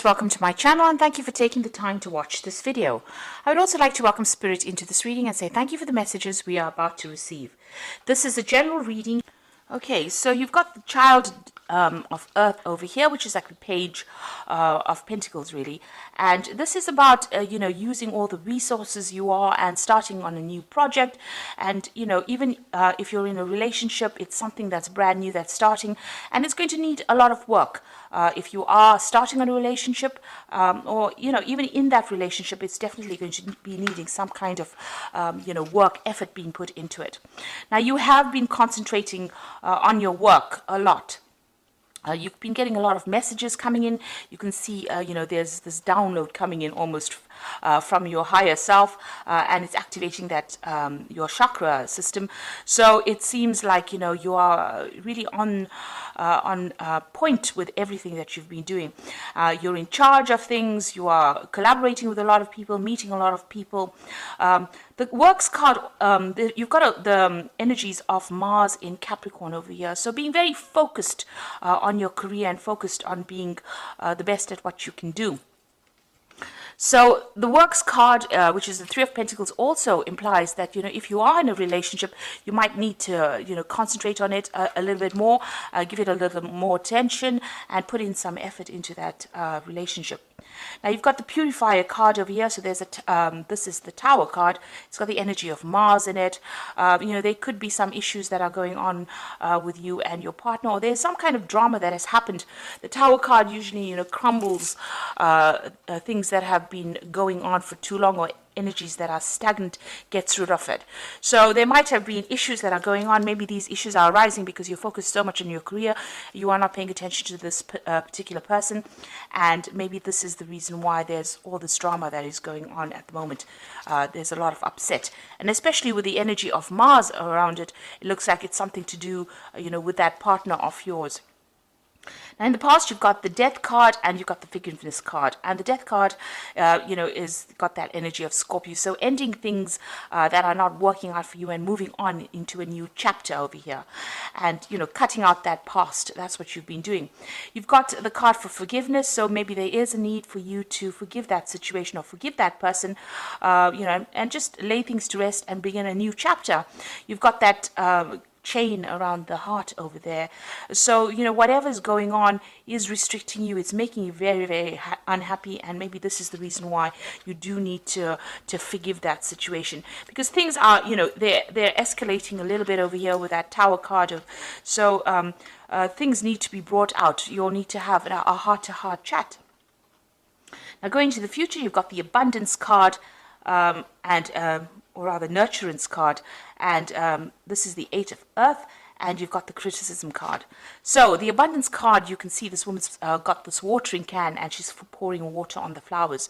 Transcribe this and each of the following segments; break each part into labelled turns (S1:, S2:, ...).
S1: Welcome to my channel and thank you for taking the time to watch this video. I would also like to welcome Spirit into this reading and say thank you for the messages we are about to receive. This is a general reading. Okay, so you've got the child of Earth over here, which is like the page of Pentacles, really. And this is about, using all the resources you are and starting on a new project. And, even if you're in a relationship, it's something that's brand new, that's starting, and it's going to need a lot of work. If you are starting on a relationship, or, even in that relationship, it's definitely going to be needing some kind of, work effort being put into it. Now, you have been concentrating on your work a lot. You've been getting a lot of messages coming in. You can see, there's this download coming in almost from your higher self, and it's activating that your chakra system. So it seems like you are really on point with everything that you've been doing. You're in charge of things. You are collaborating with a lot of people, meeting a lot of people. The works card, you've got the energies of Mars in Capricorn over here. So being very focused on your career and focused on being the best at what you can do. So the works card, which is the Three of Pentacles, also implies that, if you are in a relationship, you might need to, concentrate on it a little bit more, give it a little more attention and put in some effort into that relationship. Now you've got the Purifier card over here. So there's this is the Tower card. It's got the energy of Mars in it. There could be some issues that are going on with you and your partner, or there's some kind of drama that has happened. The Tower card usually, crumbles things that have been going on for too long, or energies that are stagnant, gets rid of it. So there might have been issues that are going on. Maybe these issues are arising because you're focused so much on your career, you are not paying attention to this particular person, and maybe this is the reason why there's all this drama that is going on at the moment. There's a lot of upset, and especially with the energy of Mars around it, it looks like it's something to do, with that partner of yours. Now, in the past, you've got the Death card and you've got the Forgiveness card. And the Death card, is got that energy of Scorpio. So ending things that are not working out for you and moving on into a new chapter over here. And, cutting out that past. That's what you've been doing. You've got the card for Forgiveness. So maybe there is a need for you to forgive that situation or forgive that person, and just lay things to rest and begin a new chapter. You've got that chain around the heart over there. So whatever's going on is restricting you. It's making you very, very unhappy, and maybe this is the reason why you do need to forgive that situation, because things are they're escalating a little bit over here with that Tower card. So things need to be brought out. You'll need to have a heart-to-heart chat. Now, going to the future, you've got the Abundance card, or rather Nurturance card, and this is the Eight of Earth, and you've got the Criticism card. So the Abundance card, you can see this woman's got this watering can and she's pouring water on the flowers.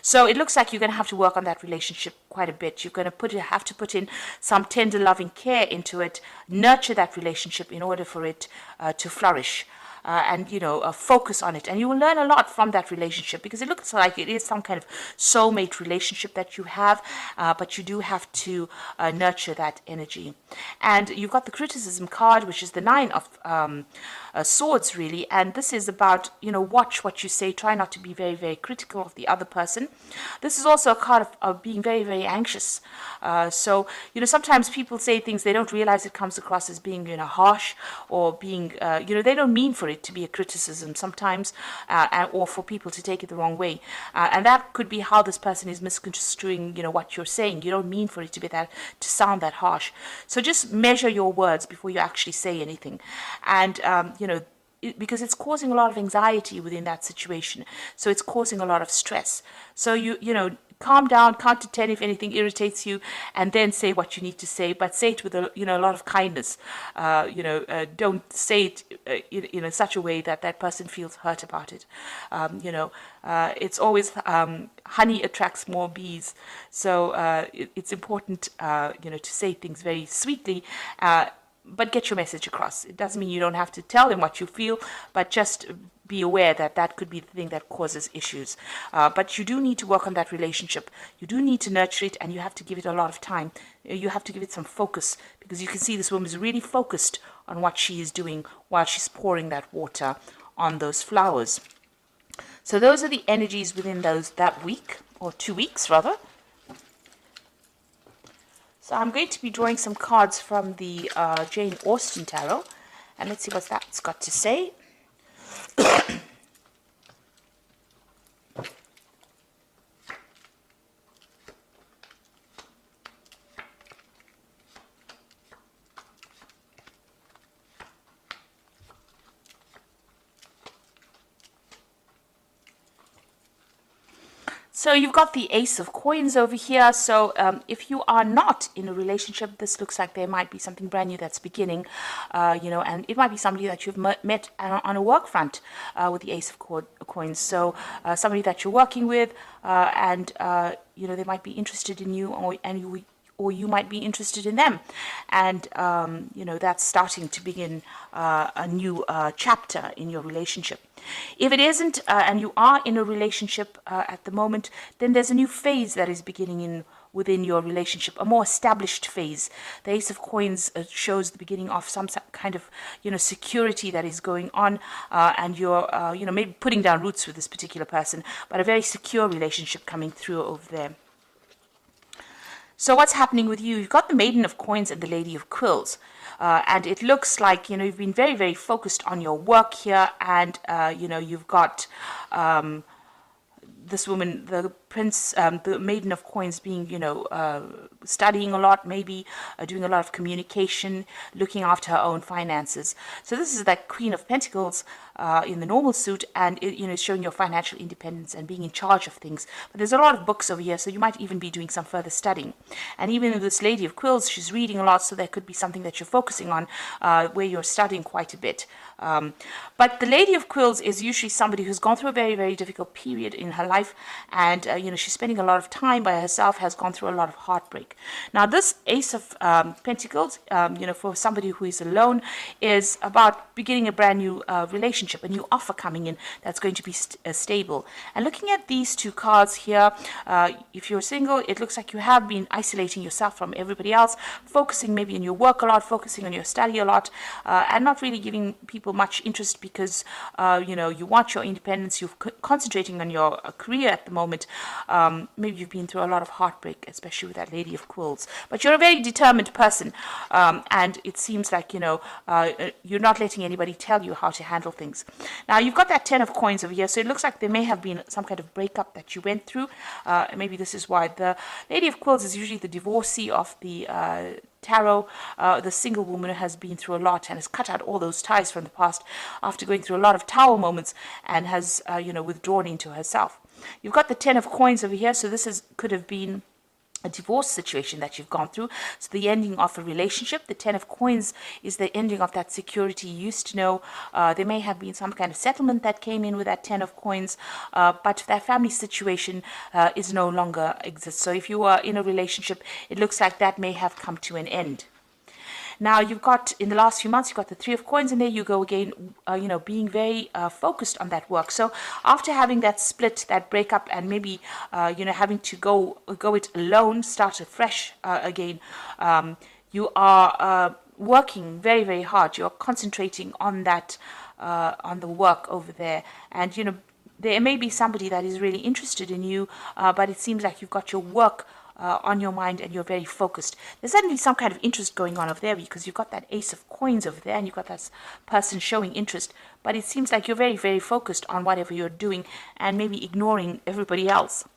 S1: So it looks like you're going to have to work on that relationship quite a bit. You're going to have to put in some tender loving care into it, nurture that relationship in order for it to flourish. And focus on it, and you will learn a lot from that relationship, because it looks like it is some kind of soulmate relationship that you have, but you do have to nurture that energy. And you've got the Criticism card, which is the Nine of Swords, really, and this is about watch what you say, try not to be very, very critical of the other person. This is also a card of being very, very anxious. So sometimes people say things, they don't realize it comes across as being harsh, or being they don't mean for it to be a criticism sometimes, or for people to take it the wrong way, and that could be how this person is misconstruing what you're saying. You don't mean for it to be to sound that harsh. So just measure your words before you actually say anything, and because it's causing a lot of anxiety within that situation, so it's causing a lot of stress. So calm down, count to 10 if anything irritates you, and then say what you need to say, but say it with a lot of kindness. Don't say it in such a way that that person feels hurt about it. It's always honey attracts more bees, so it's important to say things very sweetly, but get your message across. It doesn't mean you don't have to tell them what you feel, but just be aware that that could be the thing that causes issues. But you do need to work on that relationship. You do need to nurture it, and you have to give it a lot of time. You have to give it some focus, because you can see this woman is really focused on what she is doing while she's pouring that water on those flowers. So those are the energies within that week, or 2 weeks rather. So I'm going to be drawing some cards from the Jane Austen Tarot, and let's see what that's got to say. So you've got the Ace of Coins over here. So if you are not in a relationship, this looks like there might be something brand new that's beginning, and it might be somebody that you've met on a work front with the Ace of Coins. So somebody that you're working with, and they might be interested in you, or you might be interested in them, and that's starting to begin a new chapter in your relationship. If it isn't, and you are in a relationship at the moment, then there's a new phase that is beginning within your relationship, a more established phase. The Ace of Coins shows the beginning of some kind of security that is going on, and you're maybe putting down roots with this particular person, but a very secure relationship coming through over there. So what's happening with you? You've got the Maiden of Coins and the Lady of Quills. And it looks like, you've been very, very focused on your work here. And, you've got this woman, the the Maiden of Coins being, studying a lot, maybe doing a lot of communication, looking after her own finances. So this is that Queen of Pentacles in the normal suit, and it, showing your financial independence and being in charge of things. But there's a lot of books over here, so you might even be doing some further studying. And even with this Lady of Quills, she's reading a lot, so there could be something that you're focusing on where you're studying quite a bit. But the Lady of Quills is usually somebody who's gone through a very, very difficult period in her life, and she's spending a lot of time by herself, has gone through a lot of heartbreak. Now this Ace of Pentacles, for somebody who is alone, is about beginning a brand new relationship, a new offer coming in that's going to be stable. And looking at these two cards here, if you're single, it looks like you have been isolating yourself from everybody else, focusing maybe on your work a lot, focusing on your study a lot, and not really giving people much interest because you want your independence. You're concentrating on your career at the moment. Maybe you've been through a lot of heartbreak, especially with that Lady of Quills. But you're a very determined person, and it seems like you're not letting anybody tell you how to handle things. Now you've got that Ten of Coins over here, so it looks like there may have been some kind of breakup that you went through. Maybe this is why the Lady of Quills is usually the divorcee of the tarot. The single woman has been through a lot and has cut out all those ties from the past after going through a lot of tower moments, and has withdrawn into herself. You've got the Ten of Coins over here, so this could have been a divorce situation that you've gone through. So the ending of a relationship. The Ten of Coins is the ending of that security you used to know. There may have been some kind of settlement that came in with that Ten of Coins, but that family situation is no longer exists. So if you are in a relationship, it looks like that may have come to an end. Now you've got, in the last few months, you've got the Three of Coins, and there you go again, being very focused on that work. So after having that split, that breakup, and maybe, having to go it alone, start afresh again, you are working very, very hard. You're concentrating on that, on the work over there. And, there may be somebody that is really interested in you, but it seems like you've got your work on your mind and you're very focused. There's certainly some kind of interest going on over there, because you've got that Ace of Coins over there and you've got that person showing interest, but it seems like you're very, very focused on whatever you're doing and maybe ignoring everybody else.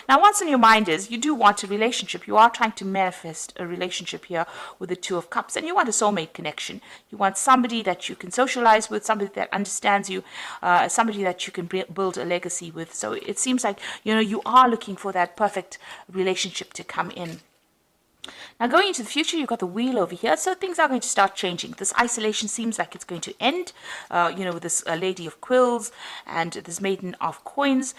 S1: Now, what's on your mind is you do want a relationship. You are trying to manifest a relationship here with the Two of Cups, and you want a soulmate connection. You want somebody that you can socialize with, somebody that understands you, somebody that you can build a legacy with. So it seems like, you are looking for that perfect relationship to come in. Now, going into the future, you've got the Wheel over here, so things are going to start changing. This isolation seems like it's going to end, with this Lady of Quills and this Maiden of Coins.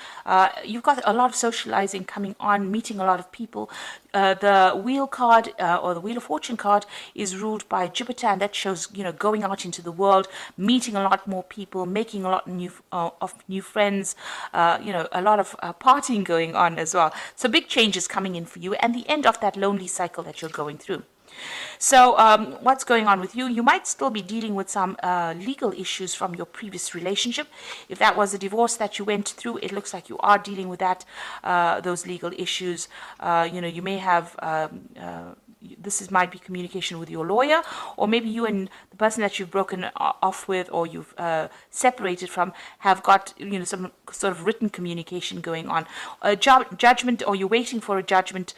S1: You've got a lot of socializing coming on, meeting a lot of people. The Wheel card, or the Wheel of Fortune card, is ruled by Jupiter, and that shows, going out into the world, meeting a lot more people, making a lot of new friends, a lot of partying going on as well. So big changes coming in for you, and the end of that lonely cycle that you're going through. So what's going on with you? You might still be dealing with some legal issues from your previous relationship. If that was a divorce that you went through, it looks like you are dealing with that, those legal issues. You may have might be communication with your lawyer, or maybe you and the person that you've broken off with, or you've separated from, have got some sort of written communication going on. A judgment, or you're waiting for a judgment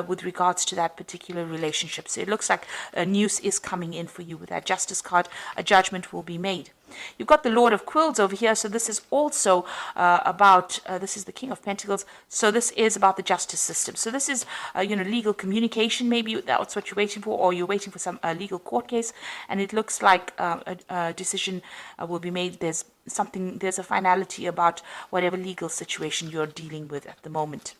S1: with regards to that particular relationship. So it looks like a news is coming in for you with that Justice card. A judgment will be made. You've got the Lord of Quills over here, so this is also about, this is the King of Pentacles, so this is about the justice system. So this is, legal communication, maybe that's what you're waiting for, or you're waiting for some legal court case, and it looks like a decision will be made. There's a finality about whatever legal situation you're dealing with at the moment.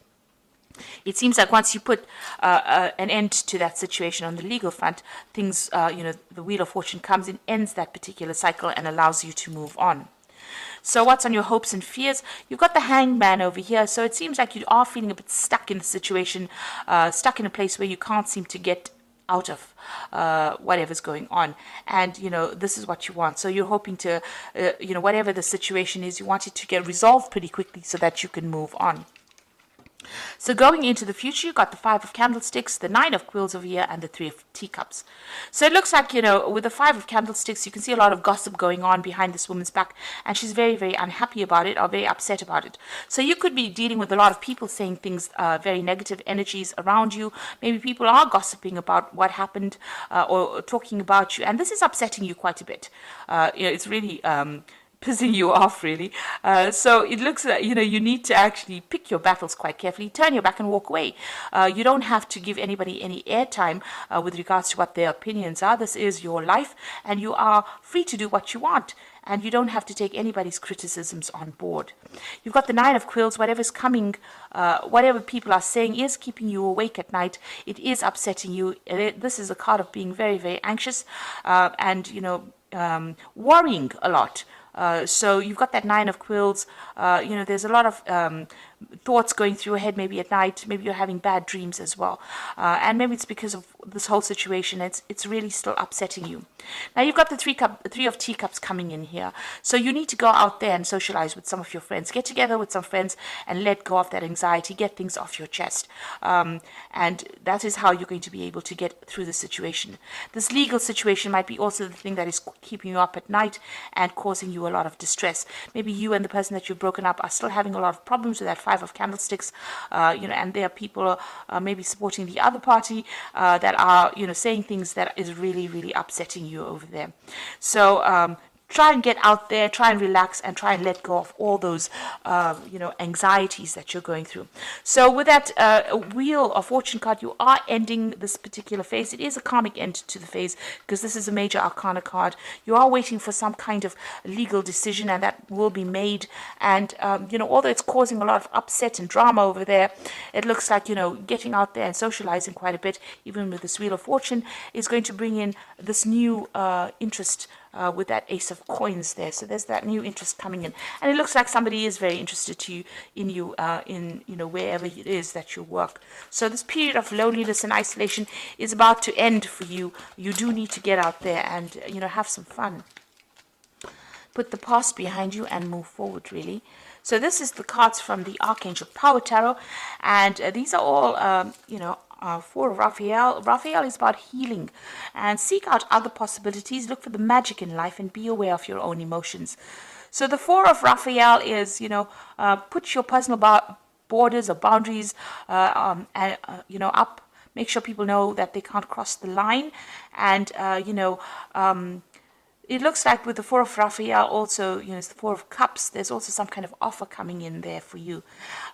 S1: It seems like once you put an end to that situation on the legal front, things, the Wheel of Fortune comes in, ends that particular cycle, and allows you to move on. So what's on your hopes and fears? You've got the Hangman over here. So it seems like you are feeling a bit stuck in the situation, stuck in a place where you can't seem to get out of whatever's going on, and this is what you want. So you're hoping to whatever the situation is, you want it to get resolved pretty quickly so that you can move on. So going into the future, you've got the Five of Candlesticks, the Nine of Quills over here, and the Three of Teacups. So it looks like, with the Five of Candlesticks, you can see a lot of gossip going on behind this woman's back, and she's very, very unhappy about it, or very upset about it. So you could be dealing with a lot of people saying things, very negative energies around you. Maybe people are gossiping about what happened, or talking about you, and this is upsetting you quite a bit. It's really pissing you off, really. So it looks like, you need to actually pick your battles quite carefully, turn your back and walk away. You don't have to give anybody any airtime with regards to what their opinions are. This is your life, and you are free to do what you want, and you don't have to take anybody's criticisms on board. You've got the Nine of Quills. Whatever's coming, whatever people are saying is keeping you awake at night. It is upsetting you. This is a card of being very, very anxious, and worrying a lot. So you've got that Nine of Quills. There's a lot of thoughts going through your head, maybe at night. Maybe you're having bad dreams as well, and maybe it's because of this whole situation. It's really still upsetting you. Now you've got the Three of Teacups coming in here. So you need to go out there and socialize with some of your friends. Get together with some friends and let go of that anxiety. Get things off your chest, and that is how you're going to be able to get through the situation. This legal situation might be also the thing that is keeping you up at night and causing you a lot of distress. Maybe you and the person that you've broken up are still having a lot of problems with that Five of Candlesticks, and there are people maybe supporting the other party that are, saying things that is really, really upsetting you over there. So try and get out there, try and relax, and try and let go of all those, anxieties that you're going through. So with that Wheel of Fortune card, you are ending this particular phase. It is a karmic end to the phase because this is a major arcana card. You are waiting for some kind of legal decision, and that will be made. And, although it's causing a lot of upset and drama over there, it looks like, getting out there and socializing quite a bit, even with this Wheel of Fortune, is going to bring in this new interest with that Ace of Coins there. So there's that new interest coming in, and it looks like somebody is very interested in you wherever it is that you work. So this period of loneliness and isolation is about to end for you. You do need to get out there and have some fun. Put the past behind you and move forward, really. So this is the cards from the Archangel Power Tarot, and these are all Four of Raphael. Raphael is about healing, and seek out other possibilities. Look for the magic in life and be aware of your own emotions. So the Four of Raphael is, put your personal borders or boundaries, up. Make sure people know that they can't cross the line, and it looks like with the Four of Raphael also, it's the Four of Cups, there's also some kind of offer coming in there for you.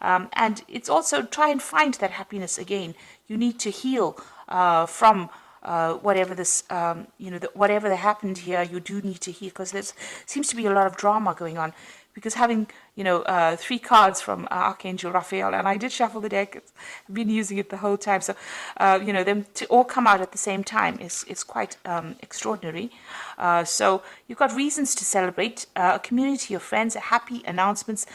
S1: And it's also try and find that happiness again. You need to heal from whatever this, whatever that happened here, you do need to heal, because there seems to be a lot of drama going on. Because having, three cards from Archangel Raphael, and I did shuffle the deck. I've been using it the whole time, so them to all come out at the same time is quite extraordinary. So you've got reasons to celebrate, a community of friends, happy announcements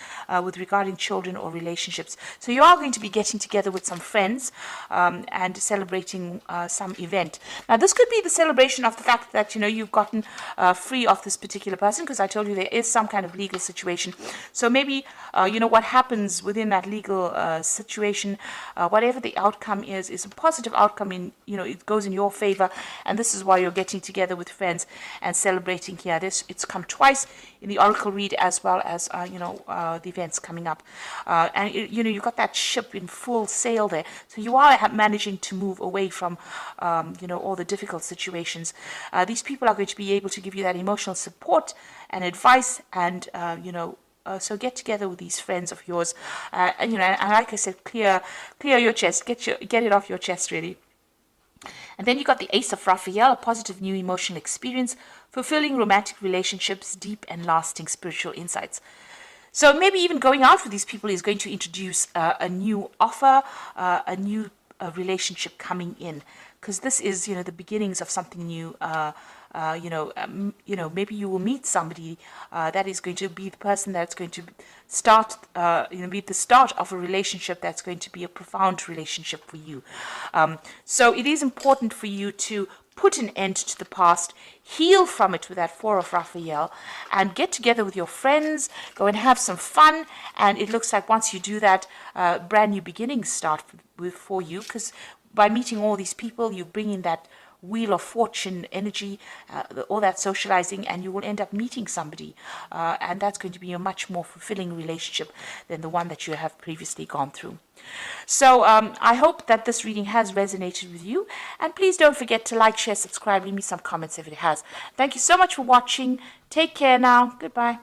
S1: with regarding children or relationships. So you are going to be getting together with some friends and celebrating some event. Now this could be the celebration of the fact that you've gotten free of this particular person, because I told you there is some kind of legal situation. So maybe what happens within that legal situation, whatever the outcome is a positive outcome. It goes in your favor, and this is why you're getting together with friends and celebrating here. It's come twice in the oracle read, as well as the events coming up, and you've got that ship in full sail there. So you are managing to move away from all the difficult situations. These people are going to be able to give you that emotional support and advice, and so get together with these friends of yours, and like I said, clear your chest, get it off your chest, really. And then you got the Ace of Raphael, a positive new emotional experience, fulfilling romantic relationships, deep and lasting spiritual insights. So maybe even going out with these people is going to introduce a new offer, a new relationship coming in, because this is the beginnings of something new. Maybe you will meet somebody that is going to be the person that's going to start, be the start of a relationship that's going to be a profound relationship for you. So it is important for you to put an end to the past, heal from it with that Four of Raphael, and get together with your friends, go and have some fun. And it looks like once you do that, brand new beginnings start for you, because by meeting all these people, you bring in that Wheel of Fortune energy, all that socializing, and you will end up meeting somebody, and that's going to be a much more fulfilling relationship than the one that you have previously gone through. So I hope that this reading has resonated with you, and please don't forget to like, share, subscribe, leave me some comments if it has. Thank you so much for watching. Take care now. Goodbye.